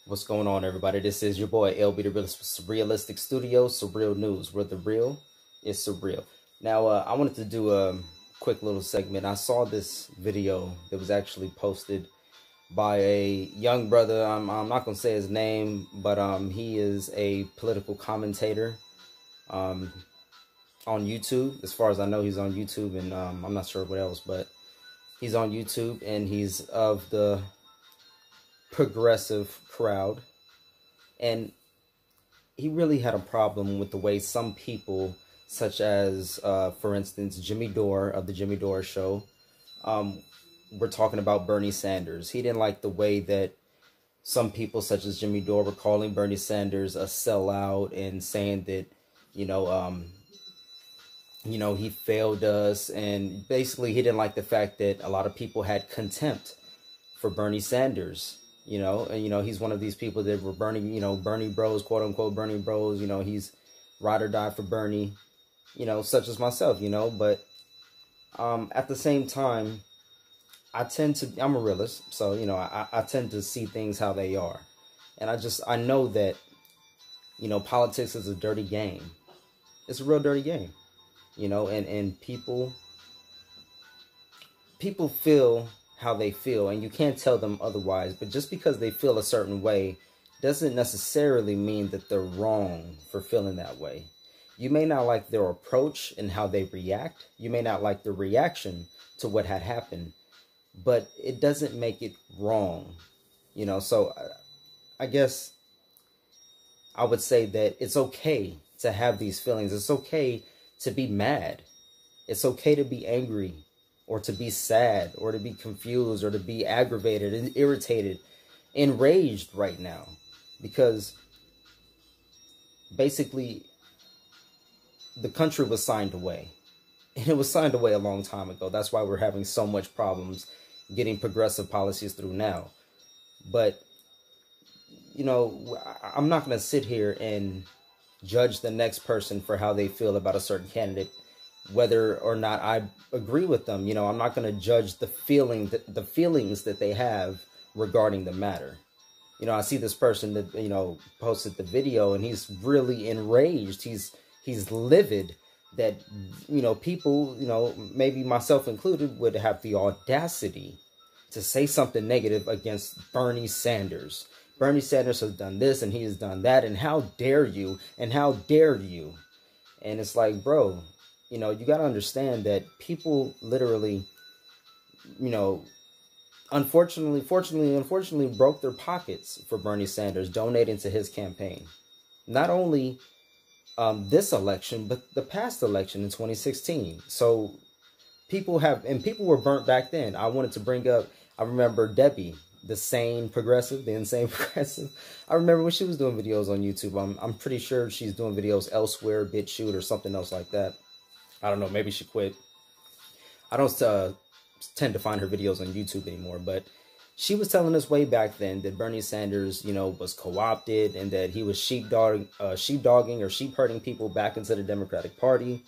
What's going on, everybody? This is your boy LB the Realistic Studio, Surreal News, where the real is surreal. Now, I wanted to do a quick little segment. I saw this video that was actually posted by a young brother. I'm not gonna say his name, but he is a political commentator on YouTube. As far as I know, he's on YouTube, and I'm not sure what else, but he's on YouTube, and he's of the progressive crowd, and he really had a problem with the way some people, such as for instance Jimmy Dore of the Jimmy Dore Show, were talking about Bernie Sanders. He didn't like the way that some people such as Jimmy Dore were calling Bernie Sanders a sellout and saying that he failed us, and basically he didn't like the fact that a lot of people had contempt for Bernie Sanders. He's one of these people that were Bernie bros, quote unquote Bernie bros. He's ride or die for Bernie, such as myself, but at the same time, I'm a realist, so, I tend to see things how they are. And I know that, politics is a dirty game. It's a real dirty game, and people feel how they feel, and you can't tell them otherwise. But just because they feel a certain way doesn't necessarily mean that they're wrong for feeling that way. You may not like their approach and how they react. You may not like the reaction to what had happened, but it doesn't make it wrong. So I guess I would say that it's okay to have these feelings. It's okay to be mad. It's okay to be angry, or to be sad, or to be confused, or to be aggravated and irritated, enraged right now. Because basically the country was signed away. And it was signed away a long time ago. That's why we're having so much problems getting progressive policies through now. But, I'm not going to sit here and judge the next person for how they feel about a certain candidate, whether or not I agree with them. I'm not going to judge the feelings that they have regarding the matter. I see this person that, posted the video, and he's really enraged. He's livid that, people, maybe myself included, would have the audacity to say something negative against Bernie Sanders. Bernie Sanders has done this and he has done that, and how dare you, and how dare you? And it's like, bro, you got to understand that people literally, unfortunately broke their pockets for Bernie Sanders donating to his campaign. Not only this election, but the past election in 2016. So people were burnt back then. I wanted to bring up, I remember Debbie, the insane progressive. I remember when she was doing videos on YouTube. I'm pretty sure she's doing videos elsewhere, BitChute or something else like that. I don't know, maybe she quit. I don't tend to find her videos on YouTube anymore, but she was telling us way back then that Bernie Sanders, was co-opted, and that he was sheepdogging or sheep-herding people back into the Democratic Party.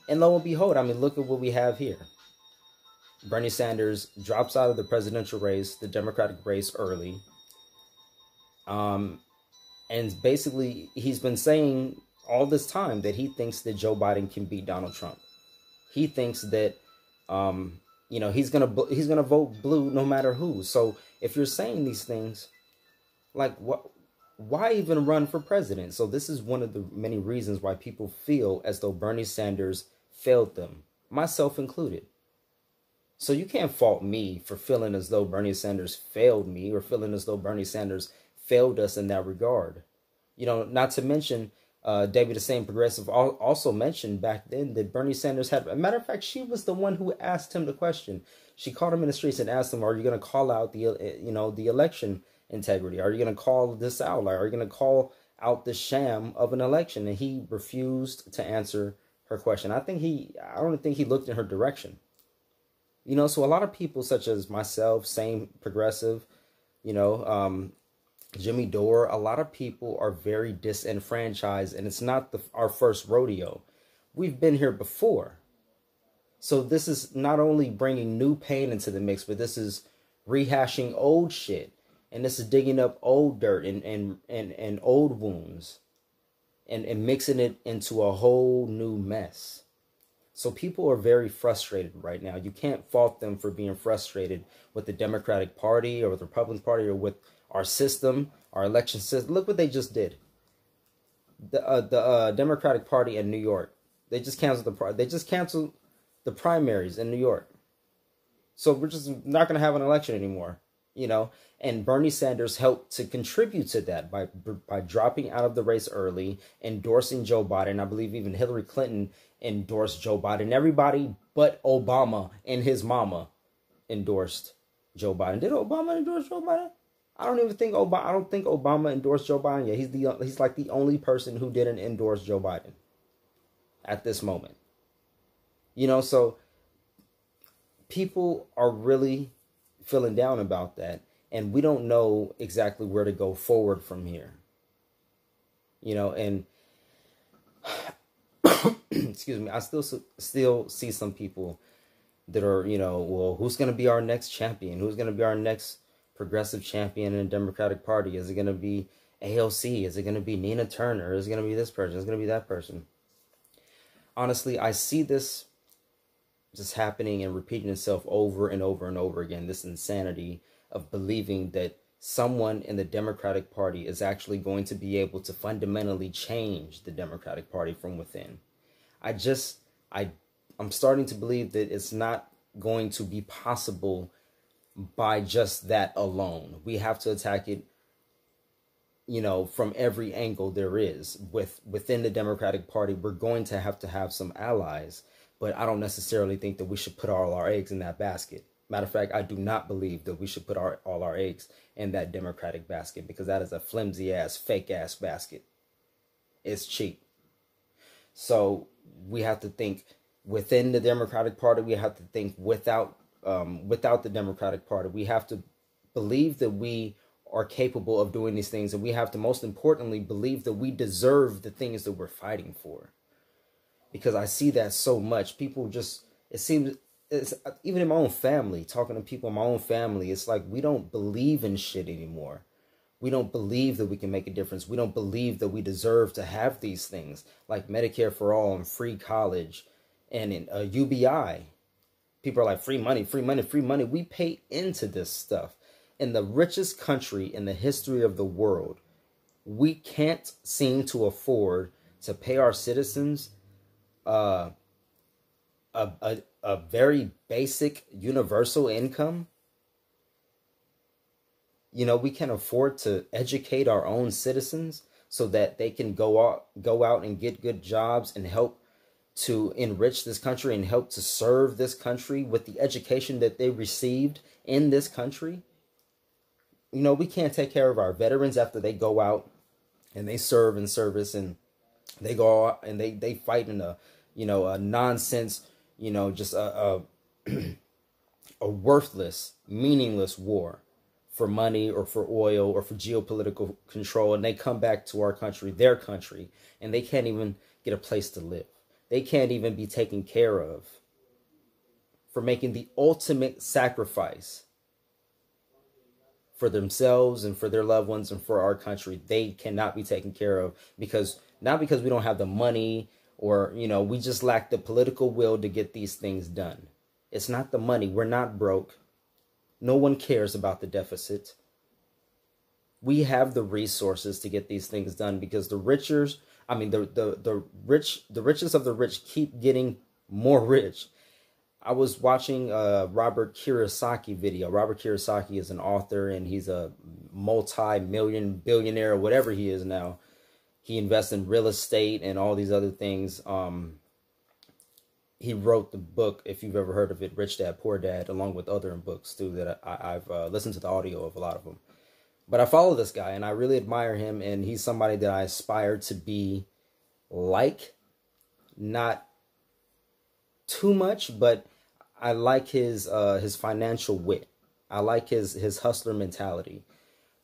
And lo and behold, look at what we have here. Bernie Sanders drops out of the presidential race, the Democratic race, early. And basically, he's been saying all this time that he thinks that Joe Biden can beat Donald Trump. He thinks that, he's gonna vote blue no matter who. So if you're saying these things, like, why even run for president? So this is one of the many reasons why people feel as though Bernie Sanders failed them, myself included. So you can't fault me for feeling as though Bernie Sanders failed me, or feeling as though Bernie Sanders failed us in that regard. Not to mention, Debbie, the same progressive, also mentioned back then that Bernie Sanders had, a matter of fact, she was the one who asked him the question. She called him in the streets and asked him, are you going to call out the election integrity? Are you going to call this out? Like, are you going to call out the sham of an election? And he refused to answer her question. I don't think he looked in her direction. So a lot of people such as myself, same progressive, Jimmy Dore, a lot of people are very disenfranchised, and it's not our first rodeo. We've been here before. So this is not only bringing new pain into the mix, but this is rehashing old shit. And this is digging up old dirt and old wounds and mixing it into a whole new mess. So people are very frustrated right now. You can't fault them for being frustrated with the Democratic Party or with the Republican Party or with our system, our election system. Look what they just did. The Democratic Party in New York, they just canceled the primaries in New York. So we're just not going to have an election anymore, you know. And Bernie Sanders helped to contribute to that by dropping out of the race early, endorsing Joe Biden. I believe even Hillary Clinton endorsed Joe Biden. Everybody but Obama and his mama endorsed Joe Biden. Did Obama endorse Joe Biden? I don't think Obama endorsed Joe Biden yet. He's like the only person who didn't endorse Joe Biden at this moment. You know, so people are really feeling down about that, and we don't know exactly where to go forward from here. You know, and excuse me, I still see some people that are, you know, well, who's going to be our next champion? Who's going to be our next progressive champion in the Democratic Party? Is it going to be AOC? Is it going to be Nina Turner? Is it going to be this person? Is it going to be that person? Honestly, I see this just happening and repeating itself over and over and over again. This insanity of believing that someone in the Democratic Party is actually going to be able to fundamentally change the Democratic Party from within. I'm starting to believe that it's not going to be possible by just that alone. We have to attack it, you know, from every angle there is. Within the Democratic Party, we're going to have some allies, but I don't necessarily think that we should put all our eggs in that basket. Matter of fact, I do not believe that we should put all our eggs in that Democratic basket, because that is a flimsy-ass, fake-ass basket. It's cheap. So we have to think within the Democratic Party. We have to think without the Democratic Party. We have to believe that we are capable of doing these things, and we have to, most importantly, believe that we deserve the things that we're fighting for. Because I see that so much. People just, it seems, it's, even in my own family, talking to people in my own family, it's like we don't believe in shit anymore. We don't believe that we can make a difference. We don't believe that we deserve to have these things like Medicare for all and free college and in UBI. People are like, free money, free money, free money. We pay into this stuff. In the richest country in the history of the world, we can't seem to afford to pay our citizens a very basic universal income. You know, we can afford to educate our own citizens so that they can go out and get good jobs and help to enrich this country and help to serve this country with the education that they received in this country. You know, we can't take care of our veterans after they go out and they serve in service and they go out and they fight in a, you know, a nonsense, you know, just a worthless, meaningless war for money or for oil or for geopolitical control. And they come back to our country, their country, and they can't even get a place to live. They can't even be taken care of for making the ultimate sacrifice for themselves and for their loved ones and for our country. They cannot be taken care of because, not because we don't have the money or, you know, we just lack the political will to get these things done. It's not the money. We're not broke. No one cares about the deficit. We have the resources to get these things done because the richest of the rich keep getting more rich. I was watching a Robert Kiyosaki video. Robert Kiyosaki is an author and he's a multi-million billionaire or whatever he is now. He invests in real estate and all these other things. He wrote the book, if you've ever heard of it, Rich Dad, Poor Dad, along with other books too that I've listened to the audio of a lot of them. But I follow this guy and I really admire him, and he's somebody that I aspire to be like. Not too much, but I like his financial wit. I like his hustler mentality.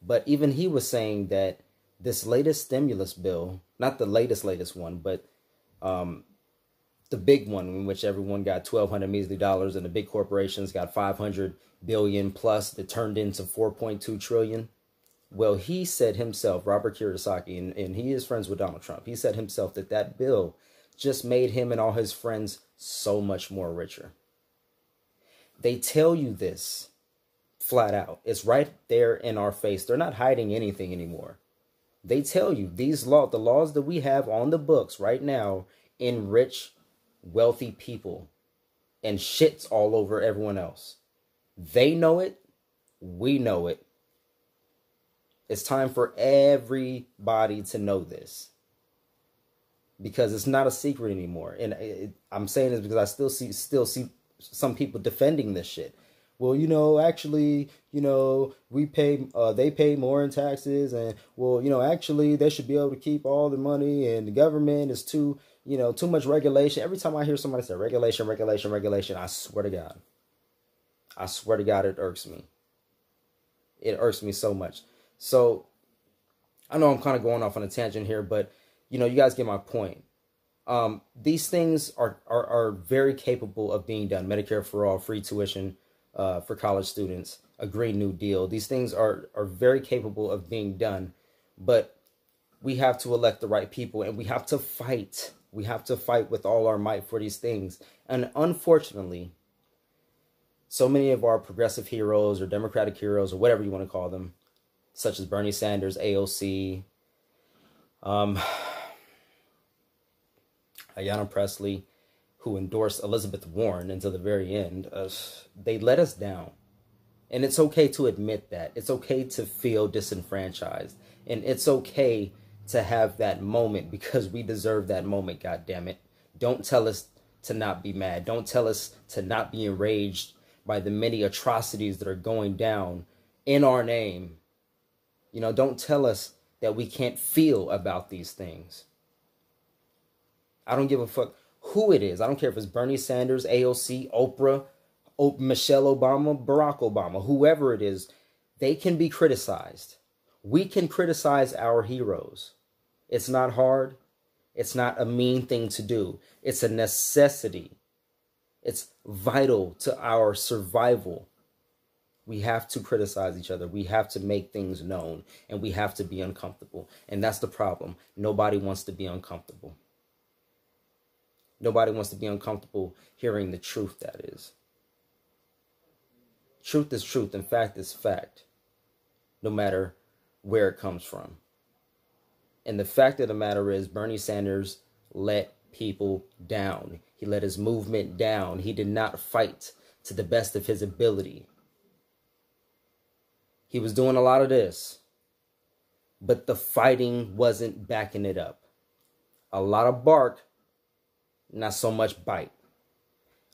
But even he was saying that this latest stimulus bill, not the latest one, but the big one in which everyone got $1,200 measly dollars and the big corporations got 500 billion plus that turned into 4.2 trillion. Well, he said himself, Robert Kiyosaki, and he is friends with Donald Trump. He said himself that that bill just made him and all his friends so much more richer. They tell you this flat out. It's right there in our face. They're not hiding anything anymore. They tell you the laws that we have on the books right now enrich wealthy people and shits all over everyone else. They know it. We know it. It's time for everybody to know this, because it's not a secret anymore. And I'm saying this because I still see some people defending this shit. Well, actually, we pay, they pay more in taxes, and well, actually they should be able to keep all the money, and the government is too much regulation. Every time I hear somebody say regulation, I swear to God, it irks me. It irks me so much. So I know I'm kind of going off on a tangent here, but you guys get my point. These things are very capable of being done. Medicare for all, free tuition for college students, a Green New Deal. These things are very capable of being done, but we have to elect the right people, and we have to fight. We have to fight with all our might for these things. And unfortunately, so many of our progressive heroes or Democratic heroes or whatever you want to call them, such as Bernie Sanders, AOC, Ayanna Pressley, who endorsed Elizabeth Warren until the very end, they let us down. And it's okay to admit that. It's okay to feel disenfranchised. And it's okay to have that moment, because we deserve that moment, goddammit. Don't tell us to not be mad. Don't tell us to not be enraged by the many atrocities that are going down in our name. Don't tell us that we can't feel about these things. I don't give a fuck who it is. I don't care if it's Bernie Sanders, AOC, Oprah, Michelle Obama, Barack Obama, whoever it is. They can be criticized. We can criticize our heroes. It's not hard. It's not a mean thing to do. It's a necessity. It's vital to our survival. We have to criticize each other. We have to make things known, and we have to be uncomfortable. And that's the problem. Nobody wants to be uncomfortable. Nobody wants to be uncomfortable hearing the truth, that is. Truth is truth, and fact is fact, no matter where it comes from. And the fact of the matter is, Bernie Sanders let people down. He let his movement down. He did not fight to the best of his ability. He was doing a lot of this, but the fighting wasn't backing it up. A lot of bark, not so much bite.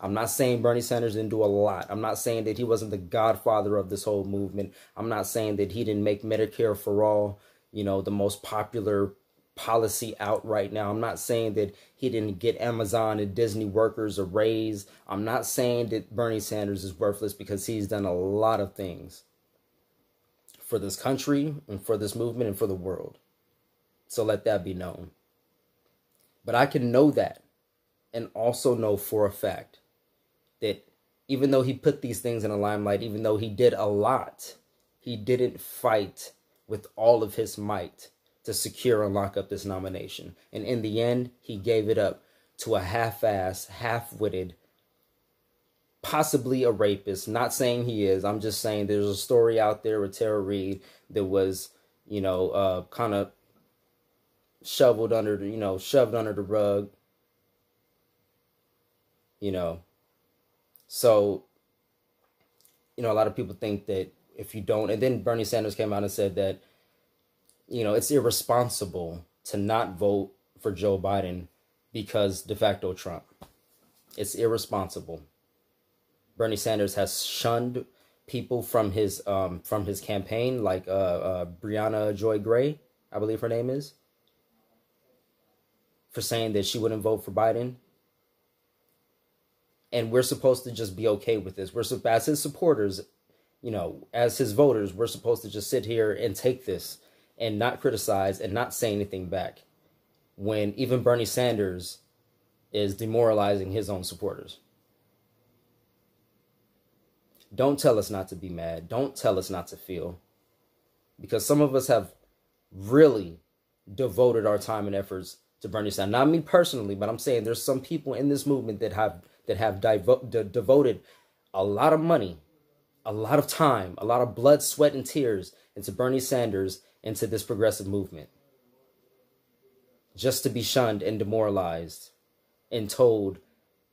I'm not saying Bernie Sanders didn't do a lot. I'm not saying that he wasn't the godfather of this whole movement. I'm not saying that he didn't make Medicare for all, the most popular policy out right now. I'm not saying that he didn't get Amazon and Disney workers a raise. I'm not saying that Bernie Sanders is worthless, because he's done a lot of things for this country and for this movement and for the world. So let that be known. But I can know that, and also know for a fact that even though he put these things in the limelight, even though he did a lot, he didn't fight with all of his might to secure and lock up this nomination. And in the end, he gave it up to a half-assed, half-witted, possibly a rapist. Not saying he is. I'm just saying there's a story out there with Tara Reid that was, kind of shoved under the rug. So, a lot of people think that if you don't, and then Bernie Sanders came out and said that, it's irresponsible to not vote for Joe Biden because de facto Trump. It's irresponsible. Bernie Sanders has shunned people from his campaign, like Brianna Joy Gray, I believe her name is, for saying that she wouldn't vote for Biden. And we're supposed to just be okay with this. As his supporters, as his voters, we're supposed to just sit here and take this and not criticize and not say anything back. When even Bernie Sanders is demoralizing his own supporters. Don't tell us not to be mad. Don't tell us not to feel. Because some of us have really devoted our time and efforts to Bernie Sanders. Not me personally, but I'm saying there's some people in this movement that have devoted a lot of money, a lot of time, a lot of blood, sweat, and tears into Bernie Sanders, into this progressive movement, just to be shunned and demoralized and told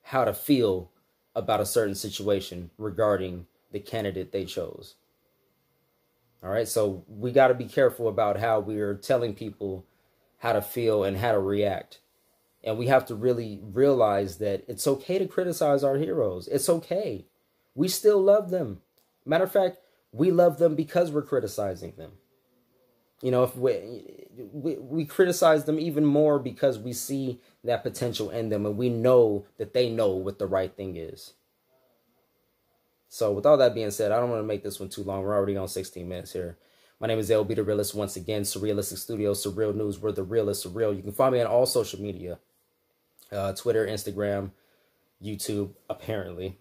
how to feel about a certain situation regarding the candidate they chose. All right, so we got to be careful about how we're telling people how to feel and how to react. And we have to really realize that it's okay to criticize our heroes. It's okay. We still love them. Matter of fact, we love them because we're criticizing them. You know, if we criticize them even more because we see that potential in them and we know that they know what the right thing is. So with all that being said, I don't want to make this one too long. We're already on 16 minutes here. My name is LB the Realist once again. Surrealistic Studios, Surreal News, where the real is surreal. You can find me on all social media. Twitter, Instagram, YouTube, apparently.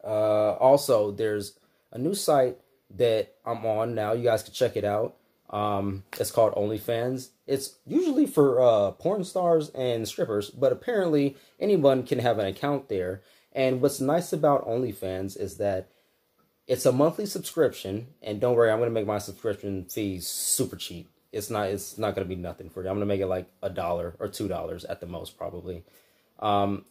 Also, there's a new site that I'm on now. You guys can check it out. It's called OnlyFans. It's usually for porn stars and strippers, but apparently anyone can have an account there. And what's nice about OnlyFans is that it's a monthly subscription, and don't worry, I'm going to make my subscription fees super cheap. It's not going to be nothing for you. I'm going to make it like $1 or $2 at the most, probably. And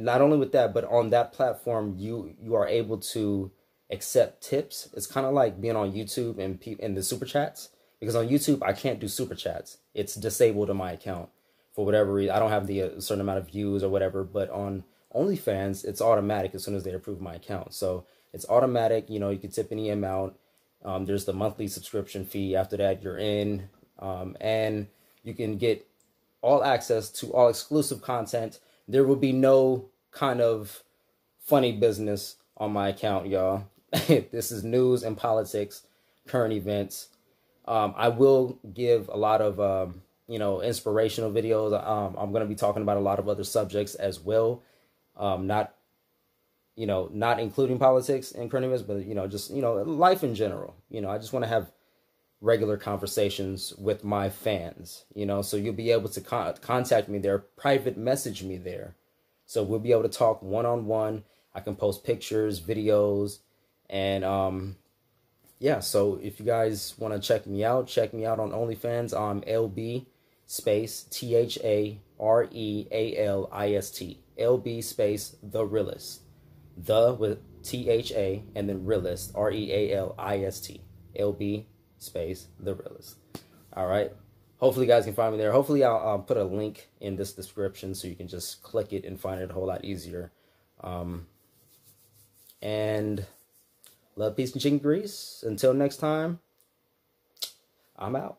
not only with that, but on that platform, you are able to accept tips. It's kind of like being on YouTube and the super chats, because on YouTube I can't do super chats. It's disabled on my account for whatever reason. I don't have the certain amount of views or whatever, but on OnlyFans, it's automatic as soon as they approve my account. So it's automatic. You know, you can tip any amount. There's the monthly subscription fee. After that, you're in. And you can get all access to all exclusive content. There will be no kind of funny business on my account, y'all. This is news and politics, current events. I will give a lot of, inspirational videos. I'm going to be talking about a lot of other subjects as well. Not including politics and current events, but, just, life in general. I just want to have regular conversations with my fans, so you'll be able to contact me there, private message me there. So we'll be able to talk one-on-one. I can post pictures, videos, and, yeah, so if you guys want to check me out on OnlyFans. I'm LB space THAREALIST. LB space The Realist. The with THA and then Realist, REALIST. LB space The Realist. All right. Hopefully you guys can find me there. Hopefully I'll put a link in this description so you can just click it and find it a whole lot easier. And love, peace, and chicken grease. Until next time, I'm out.